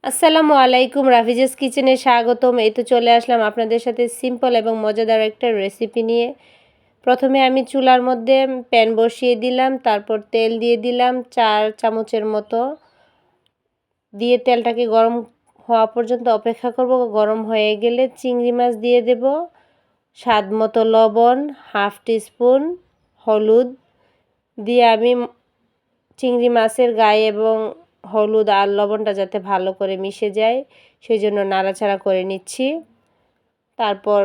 আসসালামু আলাইকুম, রাফিজাস কিচেনে স্বাগতম। এই তো চলে আসলাম আপনাদের সাথে সিম্পল এবং মজাদার একটা রেসিপি নিয়ে। প্রথমে আমি চুলার মধ্যে প্যান বসিয়ে দিলাম, তারপর তেল দিয়ে দিলাম 4 চামচের মতো। দিয়ে তেলটাকে গরম হওয়া পর্যন্ত অপেক্ষা করব। গরম হয়ে গেলে চিংড়ি মাছ দিয়ে দেব, স্বাদ মতো লবণ, হাফ টিস্পুন হলুদ দিয়ে আমি চিংড়ি মাছের গায়ে এবং হলুদ আর লবণটা যাতে ভালো করে মিশে যায় সেই জন্য নাড়াচাড়া করে নিচ্ছি। তারপর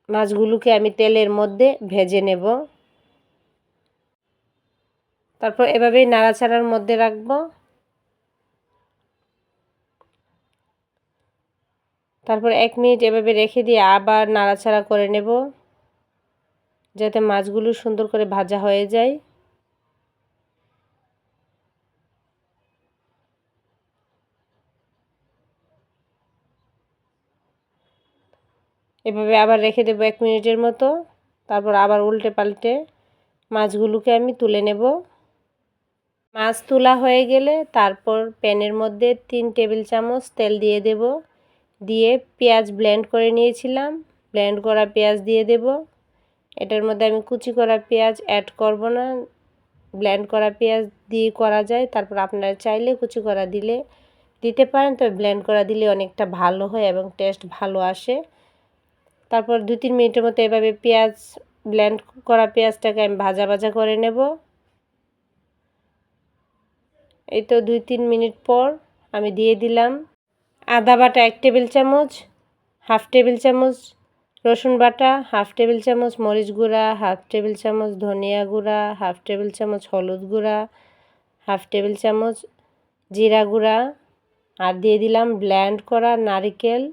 মাছগুলোকে আমি তেলের মধ্যে ভেজে নেব। তারপর এভাবেই নাড়াচাড়ার মধ্যে রাখবো। তারপর 1 মিনিট এভাবে রেখে দিয়ে আবার নাড়াচাড়া করে নেব যাতে মাছগুলো সুন্দর করে ভাজা হয়ে যায়। এভাবে আবার রেখে দেব 1 মিনিটের মতো। তারপর আবার উল্টে পাল্টে মাছগুলোকে আমি তুলে নেব। মাছ তোলা হয়ে গেলে তারপর প্যানের মধ্যে 3 টেবিল চামচ তেল দিয়ে দেব। দিয়ে পেঁয়াজ ব্লেন্ড করে নিয়েছিলাম, ব্লেন্ড করা পেঁয়াজ দিয়ে দেব। এটার মধ্যে আমি কুচি করা পেঁয়াজ অ্যাড করব না, ব্লেন্ড করা পেঁয়াজ দিয়ে করা যায়। তারপর আপনারা চাইলে কুচি করা দিতে পারেন, তবে ব্লেন্ড করা দিলে অনেকটা ভালো হয় এবং টেস্ট ভালো আসে। তারপর 2-3 মিনিটের মতো এভাবে পেঁয়াজ ব্লেন্ড করা পেঁয়াজটাকে আমি ভাজা ভাজা করে নেব। এই তো 2-3 মিনিট পর আমি দিয়ে দিলাম আদা বাটা 1 টেবিল চামচ, হাফ টেবিল চামচ রসুন বাটা, হাফ টেবিল চামচ মরিচ গুঁড়া, হাফ টেবিল চামচ ধনিয়া গুঁড়া, হাফ টেবিল চামচ হলুদ গুঁড়া, হাফ টেবিল চামচ জিরা গুঁড়া, আর দিয়ে দিলাম ব্লেন্ড করা নারিকেল।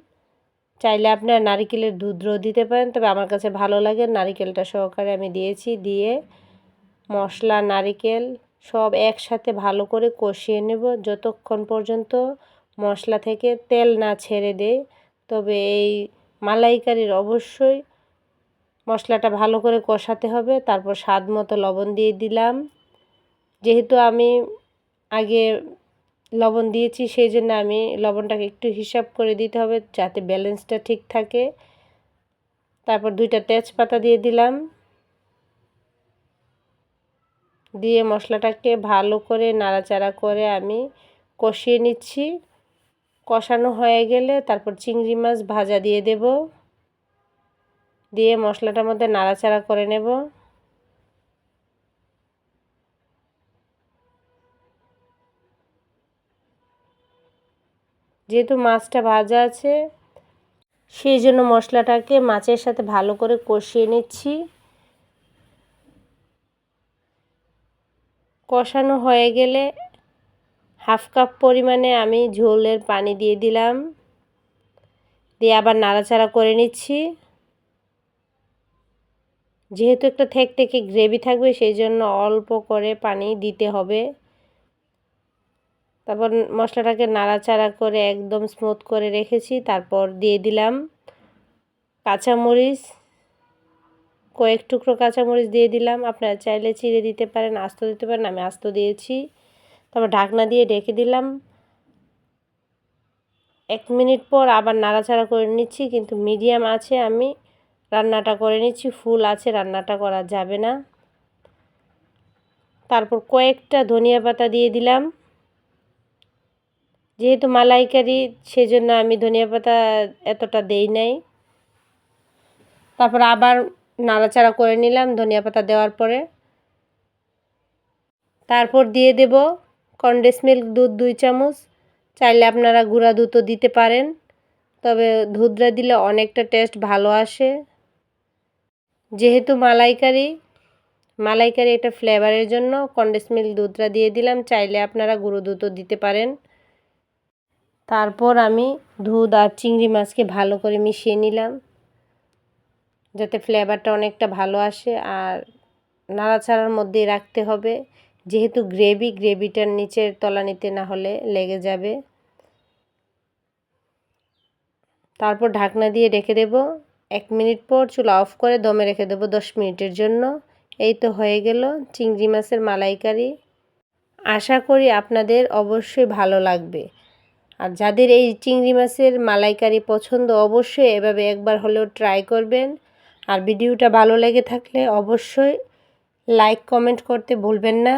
চাইলে আপনারা নারিকেলের দুধও দিতে পারেন, তবে আমার কাছে ভালো লাগে নারিকেলটা সহকারে আমি দিয়েছি। দিয়ে মশলা নারিকেল সব একসাথে ভালো করে কষিয়ে নেব যতক্ষণ পর্যন্ত মশলা থেকে তেল না ছেড়ে দেয়। তবে এই মালাইকারির অবশ্যই মশলাটা ভালো করে কষাতে হবে। তারপর স্বাদ মতো লবণ দিয়ে দিলাম। যেহেতু আমি আগে লবণ দিয়েছি সেই জন্য আমি লবণটাকে একটু হিসাব করে দিতে হবে যাতে ব্যালেন্সটা ঠিক থাকে। তারপর 2টা তেজপাতা দিয়ে দিলাম। দিয়ে মশলাটাকে ভালো করে নাড়াচাড়া করে আমি কষিয়ে নিচ্ছি। কষানো হয়ে গেলে তারপর চিংড়ি মাছ ভাজা দিয়ে দেব। দিয়ে মশলাটার মধ্যে নাড়াচাড়া করে নেব। যেহেতু মাছটা ভাজা আছে সেই জন্য মশলাটাকে মাছের সাথে ভালো করে কষিয়ে নিচ্ছি। কষানো হয়ে গেলে হাফ কাপ পরিমাণে আমি ঝোলের পানি দিয়ে দিলাম। দিয়ে আবার নাড়াচাড়া করে নিচ্ছি। যেহেতু একটা থেকে গ্রেভি থাকবে সেই জন্য অল্প করে পানি দিতে হবে। তারপর মশলাটাকে নাড়াচাড়া করে একদম স্মুথ করে রেখেছি। তারপর দিয়ে দিলাম কাঁচামরিচ, কয়েক টুকরো কাঁচামরিচ দিয়ে দিলাম। আপনারা চাইলে চিড়ে দিতে পারেন, আস্ত দিতে পারেন, আমি আস্ত দিয়েছি। তারপর ঢাকনা দিয়ে ঢেকে দিলাম। 1 মিনিট পর আবার নাড়াচাড়া করে নিচ্ছি, কিন্তু মিডিয়াম আছে আমি রান্নাটা করে নিচ্ছি, ফুল আছে রান্নাটা করা যাবে না। তারপর কয়েকটা ধনিয়া পাতা দিয়ে দিলাম। যেহেতু মালাইকারি সেজন্য আমি ধনিয়া পাতা এতটা দেই নাই। তারপর আবার নাড়াচাড়া করে নিলাম ধনিয়া পাতা দেওয়ার পরে। তারপর দিয়ে দেব কনডেন্স মিল্ক দুধ 2 চামচ। চাইলে আপনারা গুঁড়া দুধও দিতে পারেন, তবে দুধটা দিলে অনেকটা টেস্ট ভালো আসে। যেহেতু মালাইকারি এটা ফ্লেভারের জন্য কনডেন্স মিল্ক দুধটা দিয়ে দিলাম। চাইলে আপনারা গুঁড়ো দুধও দিতে পারেন। তারপর আমি দুধ আর চিংড়ি মাছকে ভালো করে মিশিয়ে নিলাম যাতে ফ্লেভারটা অনেকটা ভালো আসে। আর নাড়াচাড়ার মধ্যেই রাখতে হবে, যেহেতু গ্রেভিটার নিচের তলানিতে না হলে লেগে যাবে। তারপর ঢাকনা দিয়ে রেখে দেব। 1 মিনিট পর চুলা অফ করে দমে রেখে দেব 10 মিনিটের জন্য। এই তো হয়ে গেল চিংড়ি মাছের মালাইকারি। আশা করি আপনাদের অবশ্যই ভালো লাগবে। আর যাদের এই চিংড়ি মাছের মালাইকারি পছন্দ অবশ্যই এভাবে একবার হলেও ট্রাই করবেন। আর ভিডিওটা ভালো লেগে থাকলে অবশ্যই লাইক কমেন্ট করতে ভুলবেন না।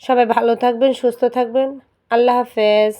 সবাই ভালো থাকবেন, সুস্থ থাকবেন। আল্লাহ হাফেজ।